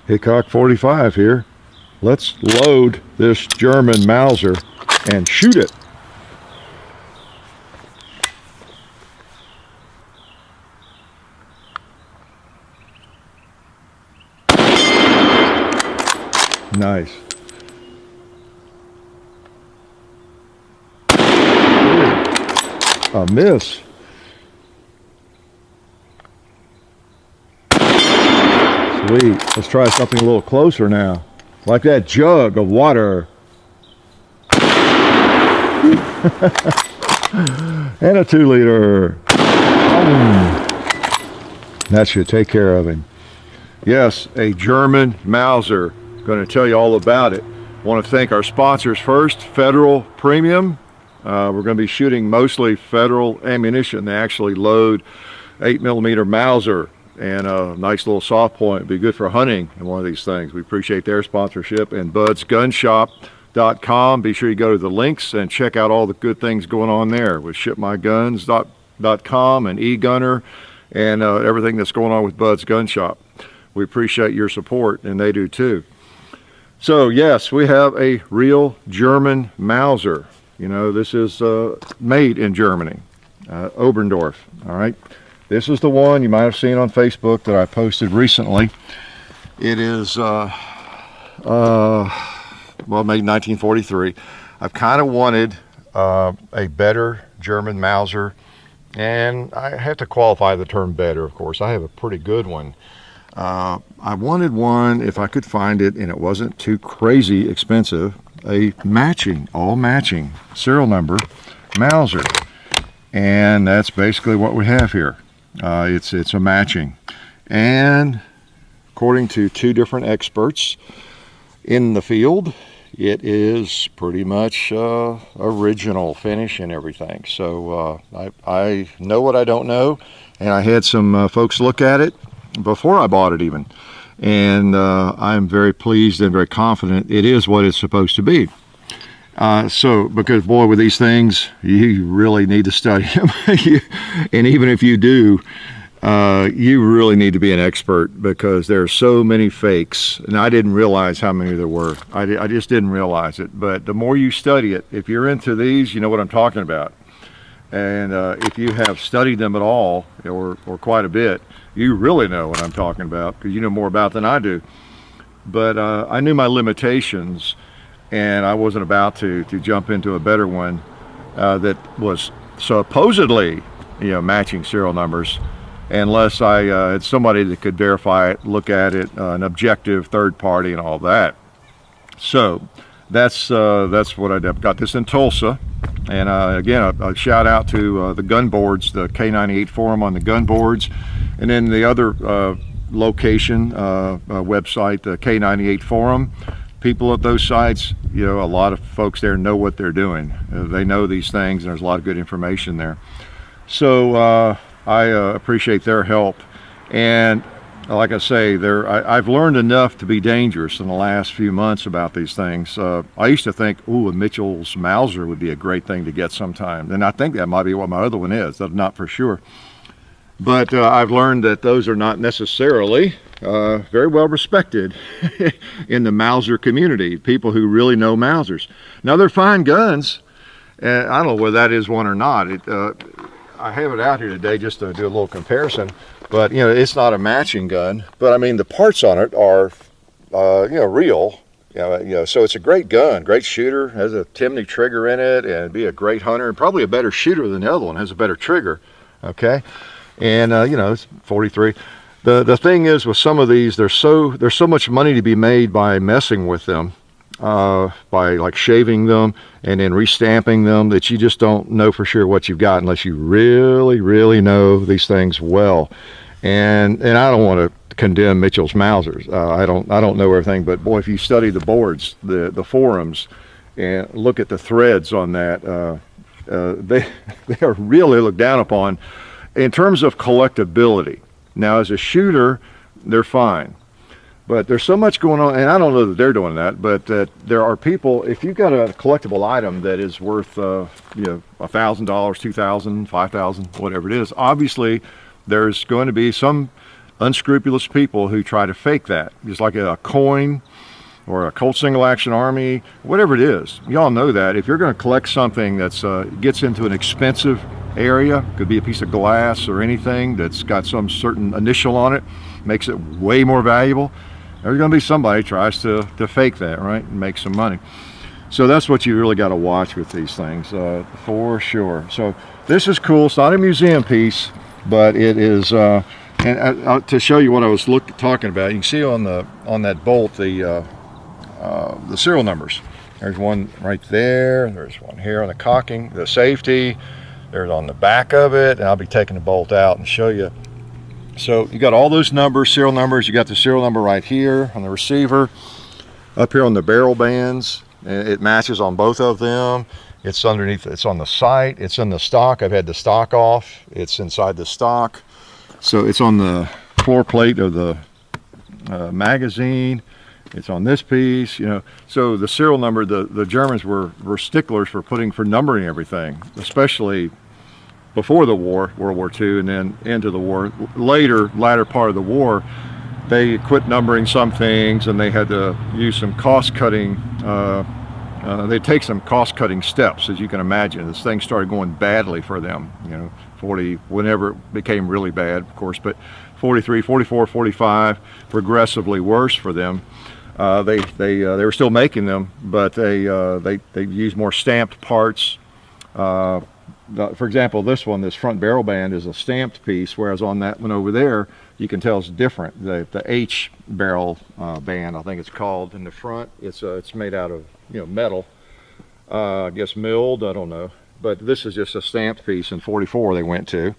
Hickok 45 here. Let's load this German Mauser and shoot it. Nice. A miss. Sweet. Let's try something a little closer now. Like that jug of water. And a 2-liter. That should take care of him. Yes, a German Mauser. Going to tell you all about it. Want to thank our sponsors first. Federal Premium. We're going to be shooting mostly Federal ammunition. They actually load 8mm Mauser and a nice little soft point. It'd be good for hunting in one of these things. We appreciate their sponsorship. And budsgunshop.com. Be sure you go to the links and check out all the good things going on there with shipmyguns.com and eGunner and everything that's going on with Bud's Gun Shop. We appreciate your support, and they do too. So yes, we have a real German Mauser. You know, this is made in Germany, Oberndorf. All right, this is the one you might have seen on Facebook that I posted recently. It is well, made in 1943. I've kind of wanted a better German Mauser, and I have to qualify the term better, of course. I have a pretty good one. I wanted one, if I could find it and it wasn't too crazy expensive, a matching, all matching serial number Mauser. And that's basically what we have here. It's a matching. And according to 2 different experts in the field, it is pretty much original finish and everything. So I know what I don't know, and I had some folks look at it before I bought it even, and I'm very pleased and very confident it is what it's supposed to be. So because boy, with these things you really need to study them. And even if you do, you really need to be an expert, because there are so many fakes, and I didn't realize how many there were. I just didn't realize it. But the more you study it, if you're into these, you know what I'm talking about. And if you have studied them at all, or quite a bit, you really know what I'm talking about, because you know more about than I do. But I knew my limitations, and I wasn't about to jump into a better one that was supposedly, you know, matching serial numbers, unless I had somebody that could verify it, look at it, an objective third party and all that. So that's what I did. Got this in Tulsa. And again, a shout out to the gun boards, the K98 forum on the gun boards, and then the other location website, the K98 forum. People at those sites, you know, a lot of folks there know what they're doing. They know these things, and there's a lot of good information there. So I appreciate their help. And like I say, I've learned enough to be dangerous in the last few months about these things. I used to think, ooh, a Mitchell's Mauser would be a great thing to get sometime. And I think that might be what my other one is. I'm not for sure. But I've learned that those are not necessarily very well respected in the Mauser community, people who really know Mausers. Now, they're fine guns, and I don't know whether that is one or not. I have it out here today just to do a little comparison. But, you know, it's not a matching gun. But, I mean, the parts on it are, you know, real. You know, so it's a great gun, great shooter, has a Timney trigger in it, and be a great hunter, and probably a better shooter than the other one, has a better trigger, okay? And, you know, it's 43. The thing is, with some of these, there's so much money to be made by messing with them, by, like, shaving them and then restamping them, that you just don't know for sure what you've got unless you really, really know these things well. And I don't want to condemn Mitchell's Mausers. I don't know everything, but boy, if you study the boards, the forums, and look at the threads on that, they are really looked down upon in terms of collectability. Now, as a shooter, they're fine. But there's so much going on, and I don't know that they're doing that, but there are people, if you've got a collectible item that is worth, you know, $1,000, $2,000, $5,000, whatever it is, obviously there's going to be some unscrupulous people who try to fake that. Just like a coin or a Colt Single Action Army, whatever it is. Y'all know that if you're going to collect something that's gets into an expensive area, could be a piece of glass or anything that's got some certain initial on it, makes it way more valuable, there's going to be somebody who tries to fake that, right, and make some money. So that's what you really got to watch with these things, for sure. So this is cool. It's not a museum piece, but it is, and to show you what I was talking about, you can see on that bolt the serial numbers. There's one right there. There's one here on the cocking, the safety. There's on the back of it, and I'll be taking the bolt out and show you. So you got all those numbers, serial numbers. You got the serial number right here on the receiver. Up here on the barrel bands, it matches on both of them. It's underneath, it's on the sight, it's in the stock. I've had the stock off. It's inside the stock. So it's on the floor plate of the magazine. It's on this piece, you know. So the serial number, the Germans were sticklers for numbering everything, especially before the war, World War II, and then into the war. Latter part of the war, they quit numbering some things, and they had to use some cost-cutting. They take some cost-cutting steps, as you can imagine. This thing started going badly for them, you know, whenever it became really bad, of course, but 43, 44, 45, progressively worse for them. They were still making them, but they used more stamped parts. For example, this front barrel band is a stamped piece, whereas on that one over there, you can tell it's different. The H barrel band, I think it's called, in the front, it's made out of, you know, metal. I guess milled, I don't know. But this is just a stamped piece in 44 they went to.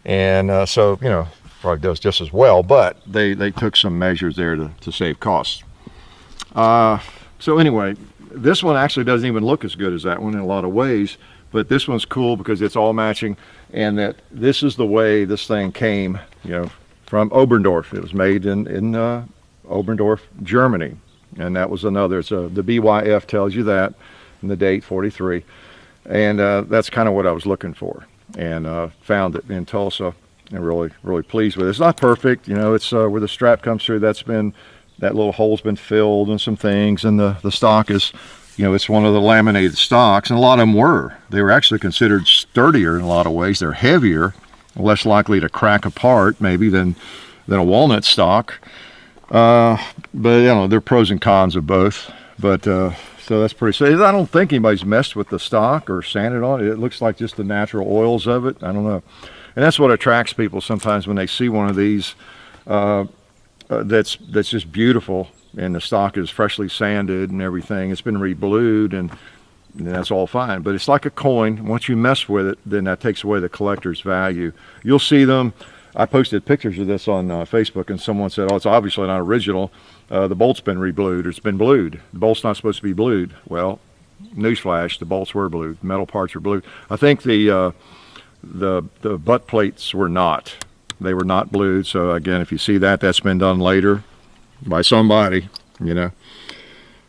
And so, you know, probably does just as well, but they took some measures there to save costs. So anyway, this one actually doesn't even look as good as that one in a lot of ways, but this one's cool because it's all matching, and that this is the way this thing came, you know, from Oberndorf. It was made in Oberndorf, Germany, and that was another. The BYF tells you that, and the date 43, and that's kind of what I was looking for, and found it in Tulsa, and really pleased with it. It's not perfect, you know. It's where the strap comes through. That little hole's been filled and some things, and the stock is, you know, it's one of the laminated stocks, and a lot of them they were actually considered sturdier in a lot of ways. They're heavier, less likely to crack apart maybe than a walnut stock. But you know, there are pros and cons of both. But so that's pretty safe. I don't think anybody's messed with the stock or sanded on it. It looks like just the natural oils of it. I don't know. And that's what attracts people sometimes when they see one of these that's just beautiful, and the stock is freshly sanded and everything. It's been reblued, and that's all fine. But it's like a coin. Once you mess with it, then that takes away the collector's value. You'll see them. I posted pictures of this on Facebook, and someone said, oh, it's obviously not original. The bolt's been reblued, or it's been blued. The bolt's not supposed to be blued. Well, newsflash, the bolts were blued. The metal parts are blued. I think the butt plates were not. They were not blued. So again, if you see that, that's been done later by somebody, you know.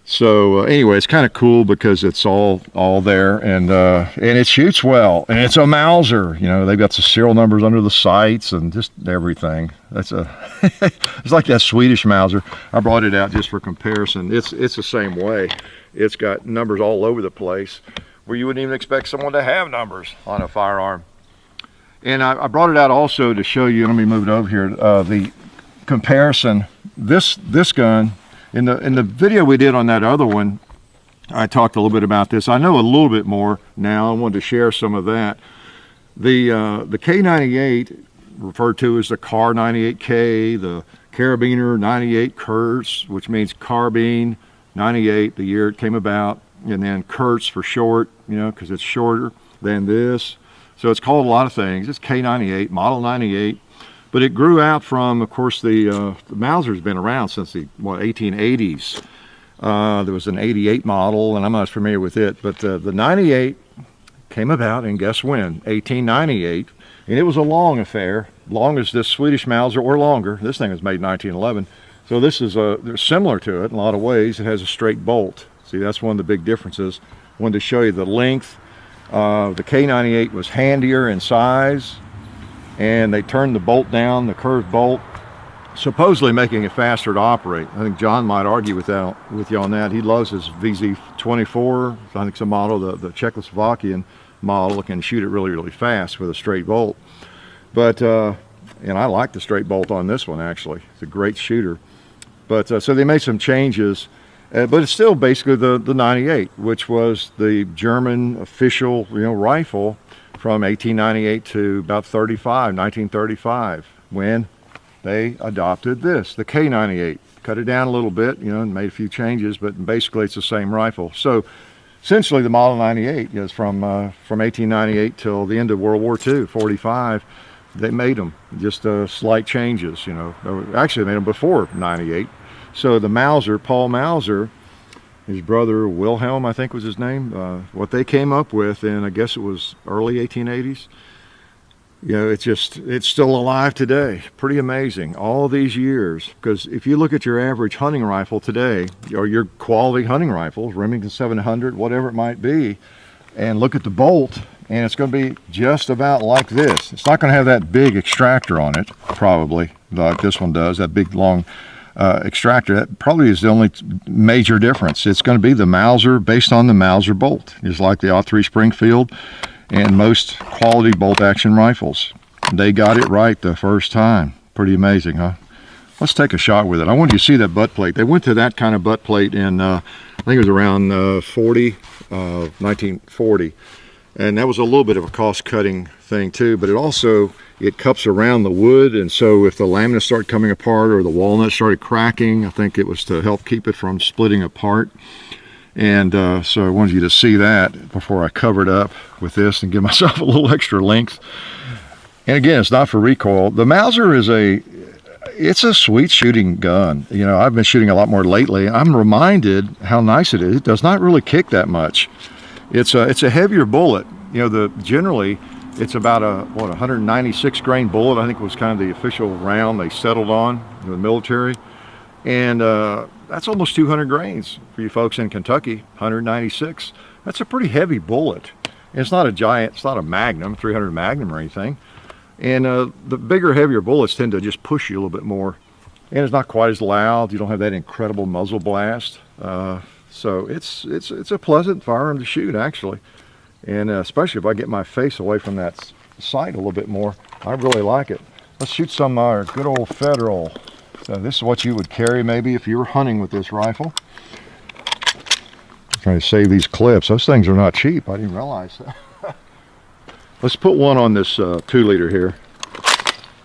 So anyway, it's kind of cool because it's all there, and it shoots well, and it's a Mauser. You know, they've got the serial numbers under the sights and just everything. That's it's like that Swedish Mauser. I brought it out just for comparison. It's the same way. It's got numbers all over the place where you wouldn't even expect someone to have numbers on a firearm. And I brought it out also to show you. Let me move it over here. The comparison. This gun. In the video we did on that other one, I talked a little bit about this. I know a little bit more now. I wanted to share some of that. The K98, referred to as the Car 98K, the Carabiner 98 Kurz, which means carbine 98, the year it came about, and then Kurz for short, you know, because it's shorter than this. So it's called a lot of things. It's K98, Model 98. But it grew out from, of course, the Mauser's been around since the 1880s. There was an 88 model, and I'm not as familiar with it, but the 98 came about, and guess when? 1898, and it was a long affair, long as this Swedish Mauser, or longer. This thing was made in 1911, so this is they're similar to it in a lot of ways. It has a straight bolt. See, that's one of the big differences. Wanted to show you the length. The K98 was handier in size, and they turned the bolt down, the curved bolt, supposedly making it faster to operate. I think John might argue with you on that. He loves his VZ24. I think it's a model, the Czechoslovakian model, can shoot it really, really fast with a straight bolt. But and I like the straight bolt on this one, actually. It's a great shooter. But so they made some changes, but it's still basically the 98, which was the German official, rifle from 1898 to about 1935, when they adopted this, the K98. Cut it down a little bit, and made a few changes, but basically it's the same rifle. So essentially the Model 98 is from 1898 till the end of World War II, 45. They made them, just slight changes, Actually, they made them before 98. So the Mauser, Paul Mauser, his brother Wilhelm, I think was his name, what they came up with in, I guess it was early 1880s, it's still alive today. Pretty amazing, all these years. Because if you look at your average hunting rifle today, or your quality hunting rifles, Remington 700, whatever it might be, and look at the bolt, and it's going to be just about like this. It's not going to have that big extractor on it, probably, like this one does, that big long extractor. That probably is the only major difference. It's going to be the Mauser, based on the Mauser bolt, just like the '03 Springfield and most quality bolt action rifles. They got it right the first time. Pretty amazing, huh? Let's take a shot with it. I wanted you to see that butt plate. They went to that kind of butt plate in, I think it was around 1940. And that was a little bit of a cost-cutting thing too, but it cups around the wood, and so if the laminates start coming apart or the walnuts started cracking, I think it was to help keep it from splitting apart. And so I wanted you to see that before I covered up with this and give myself a little extra length. And again, it's not for recoil. The Mauser is it's a sweet shooting gun. I've been shooting a lot more lately. I'm reminded how nice it is. It does not really kick that much. It's a heavier bullet. Generally it's about a 196 grain bullet, I think was kind of the official round they settled on in the military. And that's almost 200 grains for you folks in Kentucky. 196. That's a pretty heavy bullet. And it's not a giant, it's not a Magnum, 300 Magnum or anything. And the bigger, heavier bullets tend to just push you a little bit more. And it's not quite as loud. You don't have that incredible muzzle blast. So it's a pleasant firearm to shoot, actually. And especially if I get my face away from that sight a little bit more, I really like it. Let's shoot some good old Federal. So this is what you would carry maybe if you were hunting with this rifle. I'm trying to save these clips. Those things are not cheap. I didn't realize that. Let's put one on this 2-liter here.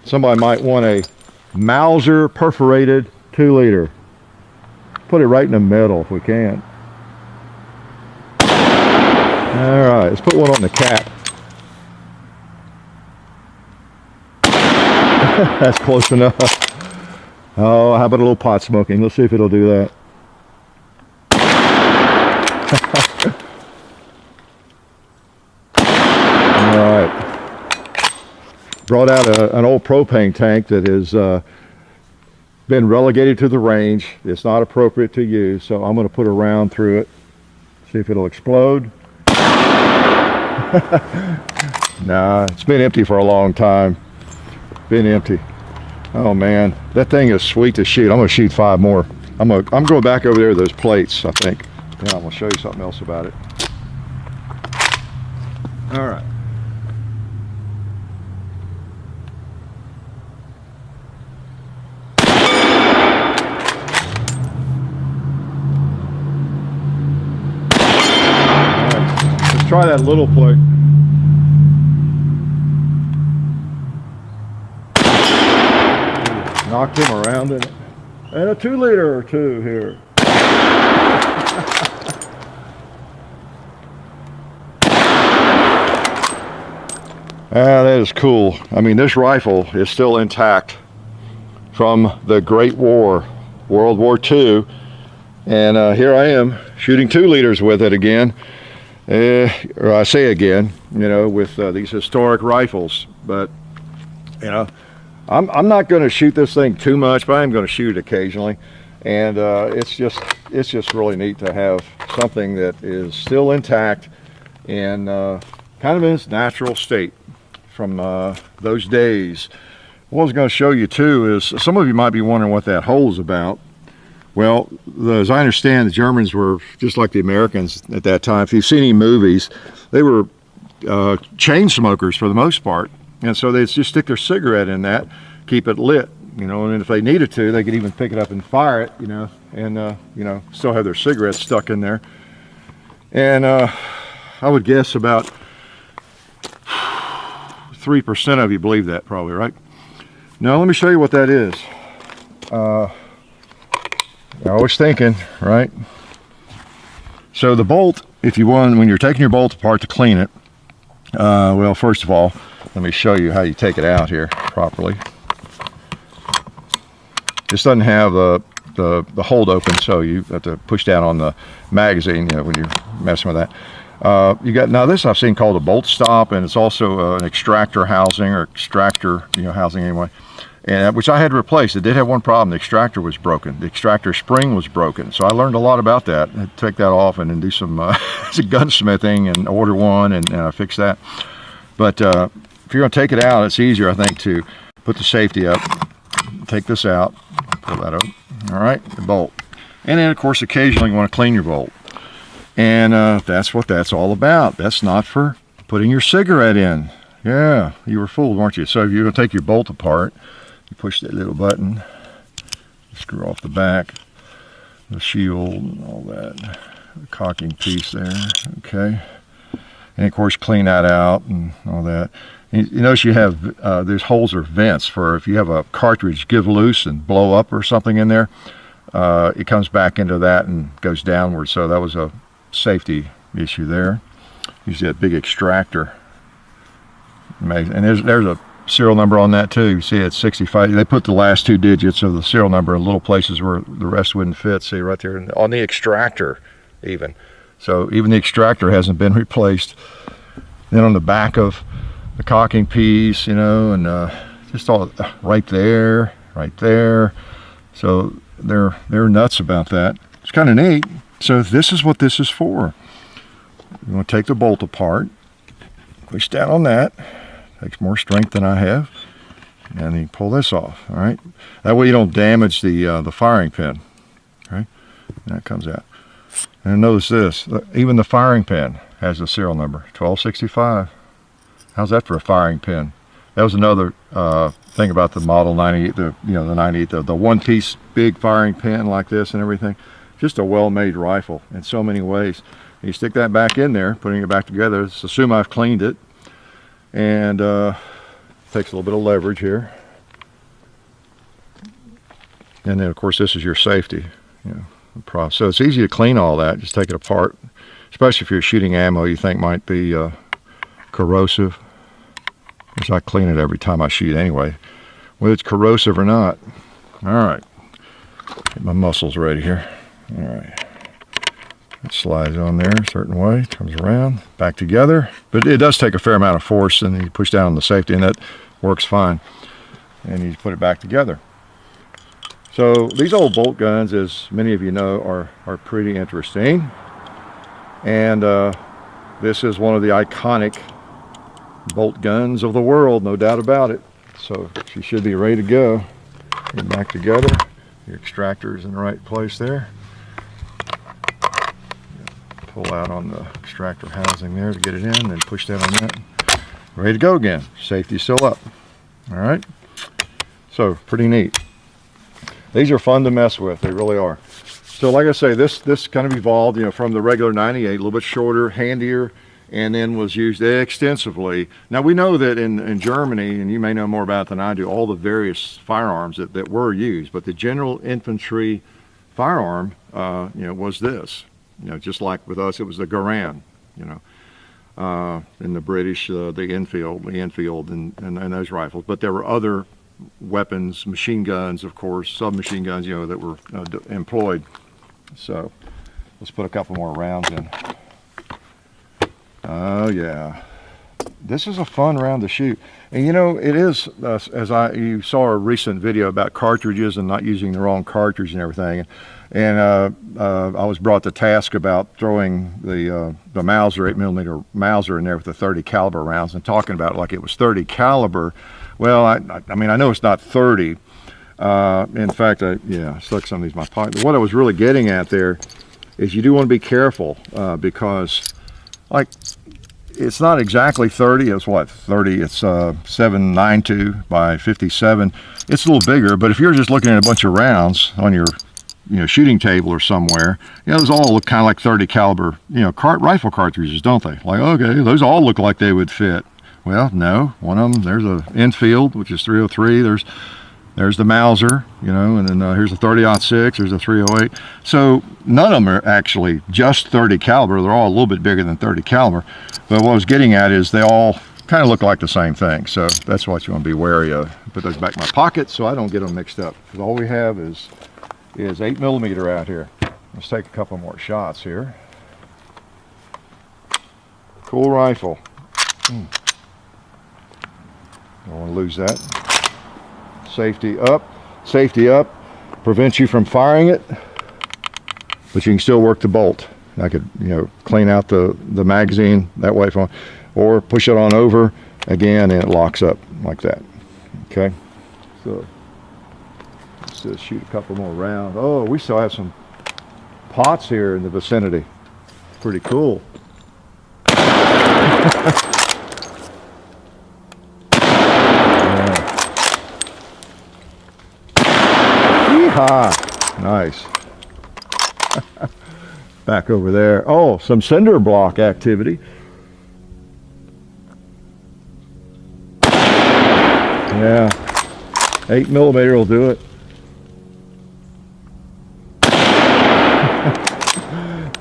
Somebody might want a Mauser perforated 2-liter. Put it right in the middle if we can. All right, let's put one on the cap. That's close enough. Oh, how about a little pot smoking? Let's see if it'll do that. All right. Brought out an old propane tank that has been relegated to the range. It's not appropriate to use, so I'm going to put a round through it. See if it'll explode. Nah, it's been empty for a long time. Been empty. Oh man, that thing is sweet to shoot. I'm going to shoot 5 more. I'm going back over there to those plates, I think. Yeah, I'm going to show you something else about it. All right. Try that little plate. Knocked him around in it. And a 2-liter or 2 here. That is cool. I mean, this rifle is still intact from the Great War, World War II. And here I am shooting 2-liters with it again. Or I say again, with these historic rifles, but I'm not going to shoot this thing too much, but I'm going to shoot it occasionally, and it's just really neat to have something that is still intact and kind of in its natural state from those days. What I was going to show you too is, some of you might be wondering what that hole is about. Well, as I understand, the Germans were just like the Americans at that time. If you've seen any movies, they were chain smokers for the most part. And so they'd just stick their cigarette in that, keep it lit, you know, and if they needed to, they could even pick it up and fire it, you know, and, you know, still have their cigarette stuck in there. And I would guess about 3% of you believe that, probably, right? Now, let me show you what that is. I was thinking, right? So the bolt, if you want, when you're taking your bolt apart to clean it, well, first of all, let me show you how you take it out here properly. This doesn't have the hold open, so you have to push down on the magazine, you know, when you're messing with that. You got, now this I've seen called a bolt stop, and it's also an extractor housing, or extractor, you know, housing anyway. And which I had to replace. It did have one problem. The extractor was broken. The extractor spring was broken. So I learned a lot about that. I had to take that off and then do some gunsmithing and order one, and I fixed that. But if you're going to take it out, it's easier, I think, to put the safety up. Take this out. Pull that out. All right, the bolt. And then, of course, occasionally you want to clean your bolt. And that's what that's all about. That's not for putting your cigarette in. Yeah, you were fooled, weren't you? So if you're going to take your bolt apart, you push that little button, screw off the back, the shield, and all that, the cocking piece there, okay. And of course, clean that out and all that. And you notice you have, there's holes or vents for if you have a cartridge give loose and blow up or something in there, it comes back into that and goes downward. So that was a safety issue there. Use that big extractor. Amazing. And there's a serial number on that too. You see it's 65. They put the last two digits of the serial number in little places where the rest wouldn't fit. See right there on the extractor even. So even the extractor hasn't been replaced. Then on the back of the cocking piece, you know, and just all right there. So they're nuts about that. It's kind of neat. So this is what this is for. You want to take the bolt apart, push down on that. Takes more strength than I have, and then you pull this off. All right, that way you don't damage the firing pin. Right, and that comes out. And notice this: even the firing pin has a serial number, 1265. How's that for a firing pin? That was another thing about the Model 98, the 98, the one-piece big firing pin like this and everything. Just a well-made rifle in so many ways. And you stick that back in there, putting it back together. Let's assume I've cleaned it. And takes a little bit of leverage here, and then of course this is your safety, you know, so it's easy to clean all that. Just take it apart, especially if you're shooting ammo you think might be corrosive, which I clean it every time I shoot anyway, whether it's corrosive or not. All right, get my muscles ready here. All right. It slides on there a certain way, comes around, back together. But it does take a fair amount of force, and then you push down on the safety, and that works fine. And you put it back together. So these old bolt guns, as many of you know, are pretty interesting. And this is one of the iconic bolt guns of the world, no doubt about it. So she should be ready to go. Get back together. Your extractor is in the right place there. Pull out on the extractor housing there to get it in, then push down on that. Ready to go again. Safety's still up. All right. So pretty neat. These are fun to mess with. They really are. So like I say, this kind of evolved, you know, from the regular 98, a little bit shorter, handier, and then was used extensively. Now we know that in Germany, and you may know more about it than I do, all the various firearms that were used, but the general infantry firearm, you know, was this. You know, just like with us, it was the Garand, you know, in the British, the Enfield, and those rifles. But there were other weapons, machine guns, of course, submachine guns, you know, that were employed. So let's put a couple more rounds in. Oh yeah, this is a fun round to shoot. And you know, it is, you saw a recent video about cartridges and not using the wrong cartridge and everything. And I was brought to task about throwing the Mauser 8mm Mauser in there with the 30 caliber rounds and talking about it like it was 30 caliber, Well, I mean, I know it's not 30. In fact, yeah, I stuck some of these in my pocket. But what I was really getting at there is you do want to be careful because, like, it's not exactly 30. It's what, 30? It's 792 by 57. It's a little bigger, but if you're just looking at a bunch of rounds on your shooting table or somewhere, those all look kind of like 30 caliber, rifle cartridges, don't they? Like, okay, those all look like they would fit. Well, no, one of them, there's a Enfield, which is 303. There's the Mauser, and then here's a 30-06, there's a 308. So none of them are actually just 30 caliber. They're all a little bit bigger than 30 caliber. But what I was getting at is they all kind of look like the same thing. So that's what you want to be wary of. Put those back in my pocket so I don't get them mixed up. Because all we have is 8mm out here. Let's take a couple more shots here. Cool rifle. Don't want to lose that. Safety up, prevents you from firing it, but you can still work the bolt. I could, clean out the magazine that way, or push it on over again and it locks up like that. Okay, so let's just shoot a couple more rounds. Oh, we still have some pots here in the vicinity. Pretty cool. Nice. Back over there. Oh, some cinder block activity. Yeah, 8mm will do it.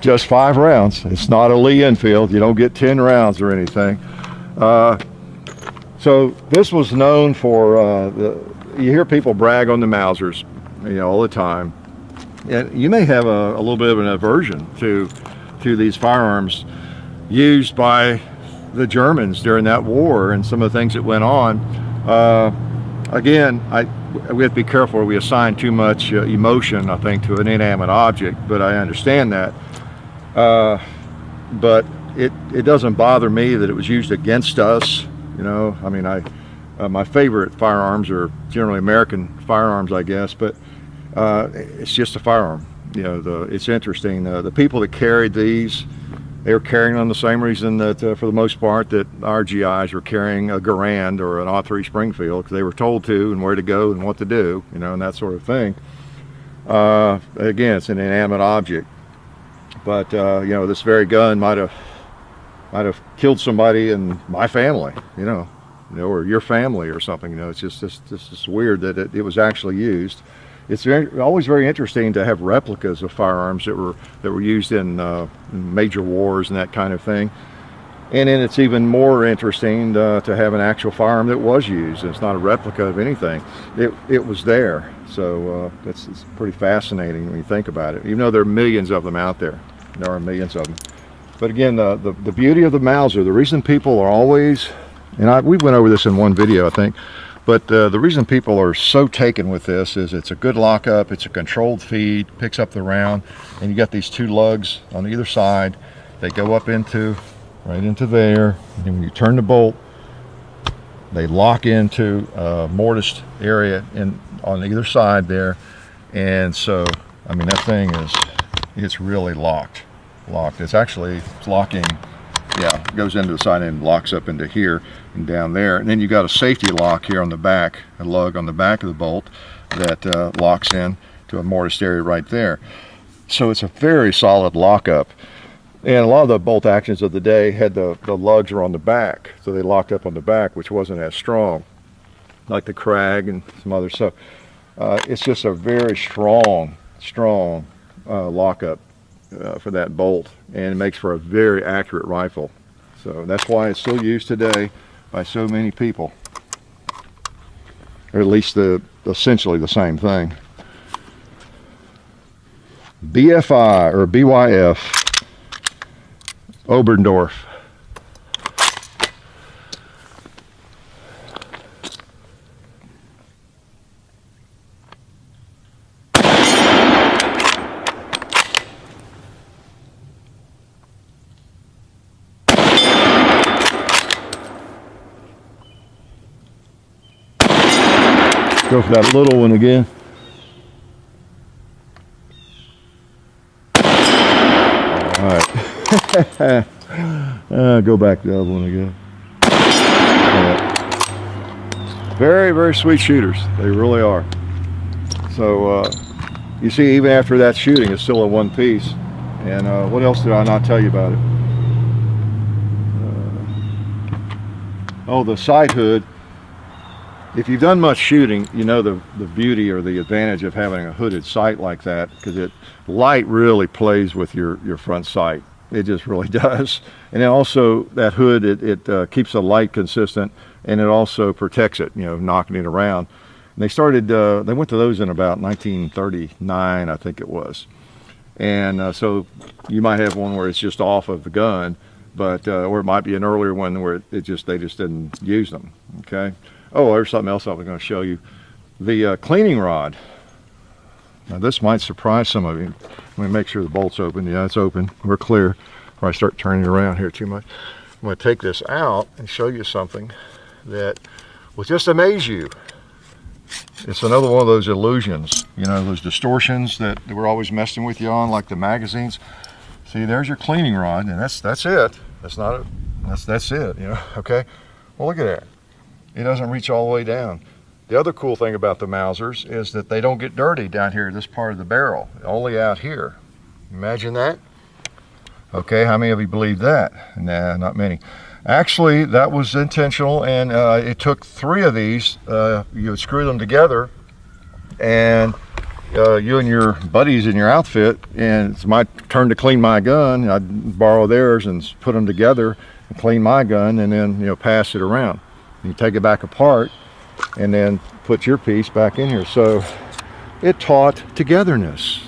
Just 5 rounds. It's not a Lee Enfield. You don't get 10 rounds or anything. So this was known for you hear people brag on the Mausers, all the time. And you may have a little bit of an aversion to these firearms used by the Germans during that war and some of the things that went on. Again, we have to be careful. We assign too much emotion, I think, to an inanimate object, but I understand that. But it doesn't bother me that it was used against us. I mean, my favorite firearms are generally American firearms, I guess, but it's just a firearm. It's interesting. The people that carried these, they were carrying them the same reason that, for the most part, that our GIs were carrying a Garand or an A3 Springfield, because they were told to and where to go and what to do, and that sort of thing. Again, it's an inanimate object, but this very gun might have killed somebody in my family, or your family or something. It's just weird that it was actually used. It's always very interesting to have replicas of firearms that were used in major wars and that kind of thing. And then it's even more interesting to have an actual firearm that was used. It's not a replica of anything. It was there. So it's pretty fascinating when you think about it. Even though there are millions of them out there. There are millions of them. But again, the beauty of the Mauser, the reason people are always, and we went over this in one video, I think, but the reason people are so taken with this is it's a good lockup, it's a controlled feed, picks up the round, and you got these 2 lugs on either side. They go up right into there, and when you turn the bolt, they lock into a mortised area on either side there. And so, I mean, that thing it's really locked. It's actually locking. Yeah, it goes into the side and locks up into here and down there. And then you got a safety lock here on the back, a lug on the back of the bolt that locks in to a mortised area right there. So it's a very solid lockup. And a lot of the bolt actions of the day had the lugs are on the back, so they locked up on the back, which wasn't as strong, like the Krag and some others. So it's just a very strong lockup for that bolt, and it makes for a very accurate rifle. So that's why it's still used today by so many people, or at least essentially the same thing. BFI or BYF Oberndorf. Go for that little one again. All right. Go back to the other one again. Very, very sweet shooters. They really are. So you see, even after that shooting, it's still a one piece. And what else did I not tell you about it? Oh, the sight hood. If you've done much shooting, you know the beauty or the advantage of having a hooded sight like that, because light really plays with your front sight. It just really does. And then also that hood, it keeps the light consistent, and it also protects it, you know, knocking it around. And they started, they went to those in about 1939, I think it was. And so you might have one where it's just off of the gun, but or it might be an earlier one where they just didn't use them. Okay. Oh, there's something else I was going to show you. The cleaning rod. Now this might surprise some of you. Let me make sure the bolt's open. Yeah, it's open. We're clear. Before I start turning it around here too much, I'm going to take this out and show you something that will just amaze you. It's another one of those illusions, you know, those distortions that we're always messing with you on, like the magazines. See, there's your cleaning rod, and that's it. That's it, you know. Okay. Well, look at that. It doesn't reach all the way down. The other cool thing about the Mausers is that they don't get dirty down here, this part of the barrel, only out here. Imagine that. Okay, how many of you believe that? Nah, not many. Actually, that was intentional, and it took 3 of these. You would screw them together, and you and your buddies in your outfit, and it's my turn to clean my gun. I'd borrow theirs and put them together and clean my gun, and then, you know, pass it around. You take it back apart and then put your piece back in here. So it taught togetherness,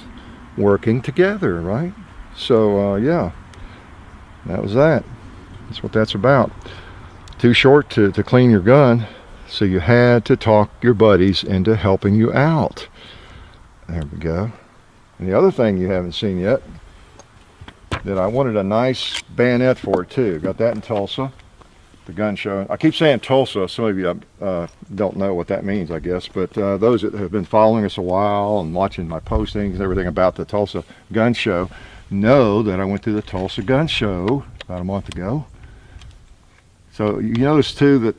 working together, right? So yeah, that was that. That's what that's about. Too short to clean your gun, so you had to talk your buddies into helping you out. There we go. And the other thing you haven't seen yet, that I wanted a nice bayonet for it too. Got that in Tulsa. The gun show. I keep saying Tulsa. Some of you don't know what that means, I guess, but those that have been following us a while and watching my postings and everything about the Tulsa gun show know that I went to the Tulsa gun show about a month ago. So you notice too that,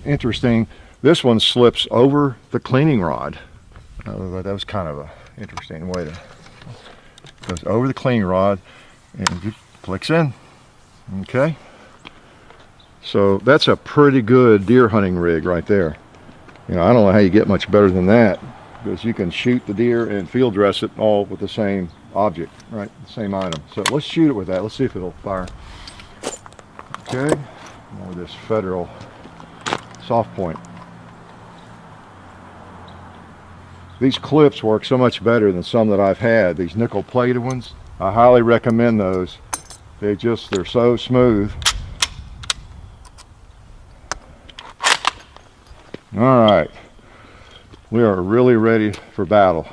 interesting, this one slips over the cleaning rod. That was kind of an interesting way to, goes over the cleaning rod and it clicks in. Okay. So that's a pretty good deer hunting rig right there. You know, I don't know how you get much better than that, because you can shoot the deer and field dress it all with the same object, right? The same item. So let's shoot it with that. Let's see if it'll fire. Okay, with this Federal soft point. These clips work so much better than some that I've had. These nickel plated ones, I highly recommend those. They're so smooth. All right, we are really ready for battle.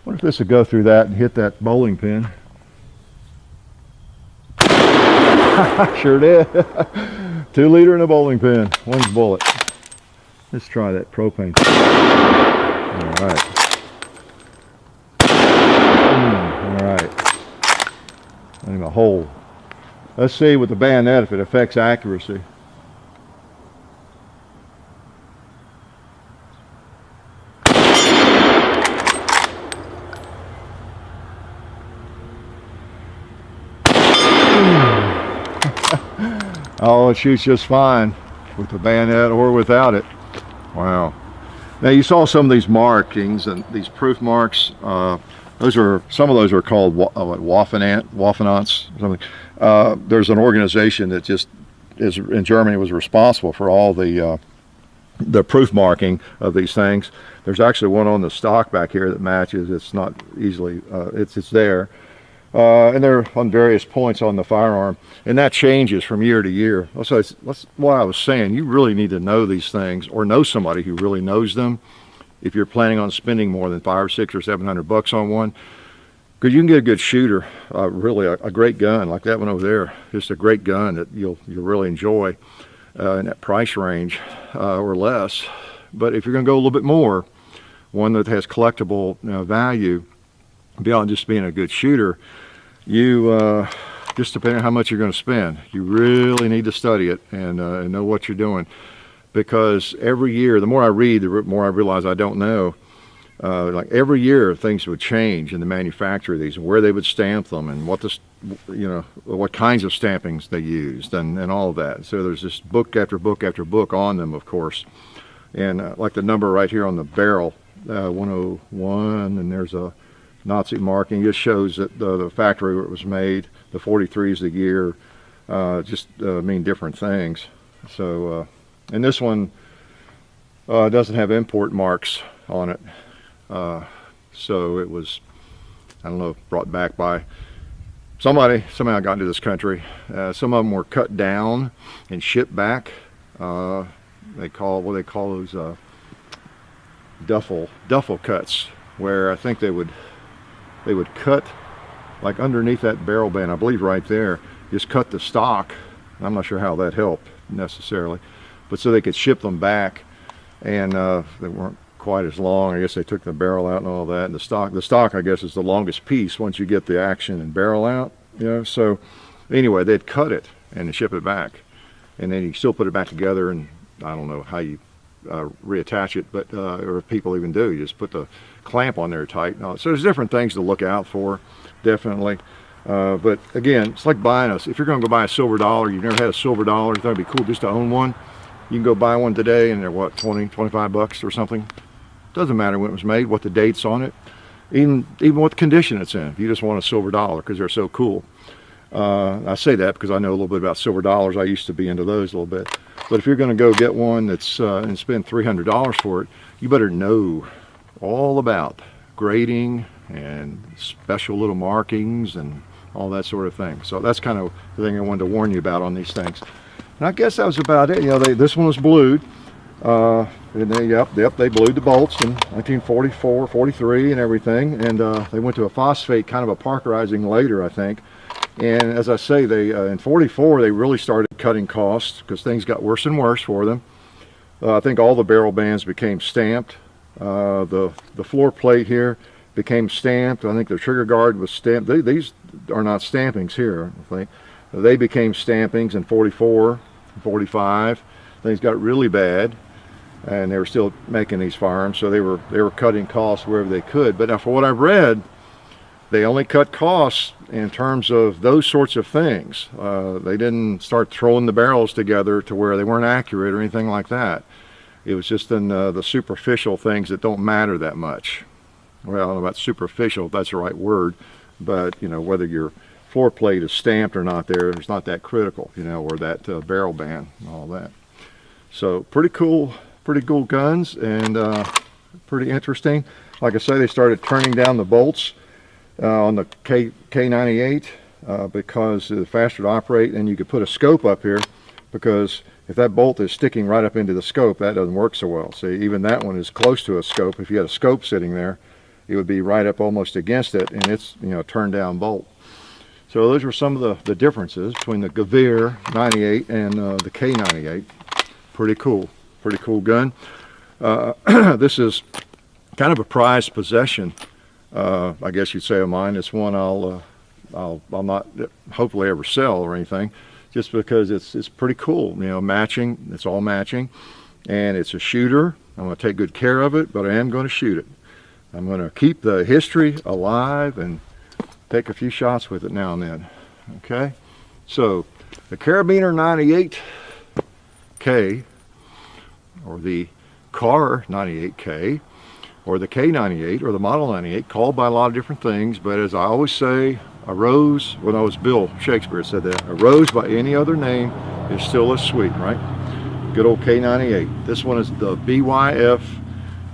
What if this would go through that and hit that bowling pin? Sure did. 2 liter in a bowling pin, 1 bullet. Let's try that propane. All right. All right. I need a hole. Let's see with the bayonet if it affects accuracy. Oh, it shoots just fine with the bayonet or without it. Wow. Now you saw some of these markings and these proof marks. Some of those are called Waffenants. Something. There's an organization that just is in Germany, was responsible for all the proof marking of these things. There's actually one on the stock back here that matches. It's not easily. It's there. And they're on various points on the firearm, and that changes from year to year. So that's what I was saying. You really need to know these things, or know somebody who really knows them, if you're planning on spending more than $500 or $600 or $700 on one, because you can get a good shooter, really a great gun like that one over there. Just a great gun that you'll really enjoy in that price range or less. But if you're going to go a little bit more, one that has collectible value, beyond just being a good shooter, you just depending on how much you're going to spend, you really need to study it and know what you're doing. Because every year, the more I read, the more I realize I don't know. Like every year, things would change in the manufacture of these, and where they would stamp them, and what this, what kinds of stampings they used, and all of that. So there's just book after book after book on them, of course. And like the number right here on the barrel, 101, and there's a Nazi marking. Just shows that the factory where it was made. The 43 is the year. Just mean different things. So, and this one doesn't have import marks on it. So it was, I don't know, brought back by somebody, somehow got into this country. Some of them were cut down and shipped back. They call, what do they call those, duffel cuts, where I think they would cut like underneath that barrel band, I believe right there, just cut the stock. I'm not sure how that helped necessarily, but so they could ship them back, and they weren't quite as long. I guess they took the barrel out and all that, and the stock I guess is the longest piece once you get the action and barrel out, so anyway, they'd cut it and ship it back, and then you still put it back together, and I don't know how you reattach it, but or if people even do, you just put the clamp on there tight. So there's different things to look out for, definitely. But again, it's like buying us. If you're going to go buy a silver dollar, you've never had a silver dollar, you thought it'd be cool just to own one. You can go buy one today, and they're what, 20, 25 bucks or something. Doesn't matter when it was made, what the date's on it, even what condition it's in. If you just want a silver dollar because they're so cool. I say that because I know a little bit about silver dollars. I used to be into those a little bit. But if you're going to go get one that's and spend $300 for it, you better know all about grading and special little markings and all that sort of thing. So that's kind of the thing I wanted to warn you about on these things. And I guess that was about it. This one was blued. And they blued the bolts in 1944, 43 and everything. And they went to a phosphate kind of a parkerizing later, I think. And as I say, they in 44 they really started cutting costs because things got worse and worse for them. I think all the barrel bands became stamped. The floor plate here became stamped. I think the trigger guard was stamped. These are not stampings here, I think. They became stampings in 44, 45. Things got really bad, and they were still making these firearms, so they were cutting costs wherever they could. But now, for what I've read, they only cut costs in terms of those sorts of things. They didn't start throwing the barrels together to where they weren't accurate or anything like that. It was just in the superficial things that don't matter that much. Well, I don't know about superficial, if that's the right word, but whether your floor plate is stamped or not it's not that critical, or that barrel band and all that. So pretty cool guns, and pretty interesting. Like I say, they started turning down the bolts on the K98 because the faster to operate, and you could put a scope up here, because if that bolt is sticking right up into the scope, that doesn't work so well. See, even that one is close to a scope. If you had a scope sitting there, it would be right up almost against it, and it's a turned down bolt. So those were some of the differences between the Gewehr 98 and the K98. Pretty cool gun. This is kind of a prized possession, I guess you'd say, of mine. It's one I'll not hopefully ever sell or anything, just because it's pretty cool. Matching. It's all matching, and it's a shooter. I'm going to take good care of it, but I am going to shoot it. I'm going to keep the history alive and take a few shots with it now and then. Okay, so the Carabiner 98K, or the Car 98K, or the K98, or the Model 98, called by a lot of different things, but as I always say, a rose, well, no, it was Bill Shakespeare said that, a rose by any other name is still as sweet, right? Good old K98. This one is the BYF,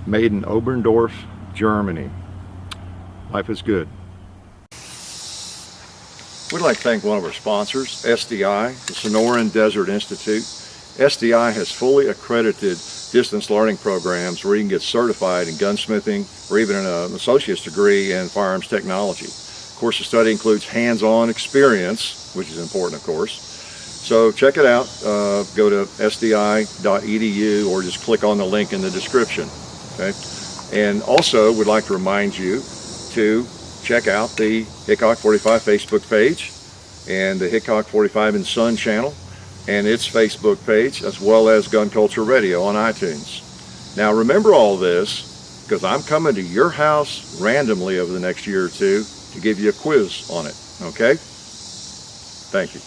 made in Oberndorf, Germany. Life is good. We'd like to thank one of our sponsors, SDI, the Sonoran Desert Institute. SDI has fully accredited distance learning programs where you can get certified in gunsmithing or even an associate's degree in firearms technology. Of course, the study includes hands-on experience, which is important, of course. So check it out. Go to sdi.edu or just click on the link in the description. Okay. And also would like to remind you to check out the Hickok 45 Facebook page and the Hickok 45 and Son channel and its Facebook page, as well as Gun Culture Radio on iTunes. Now remember all this, because I'm coming to your house randomly over the next year or two to give you a quiz on it. Okay? Thank you.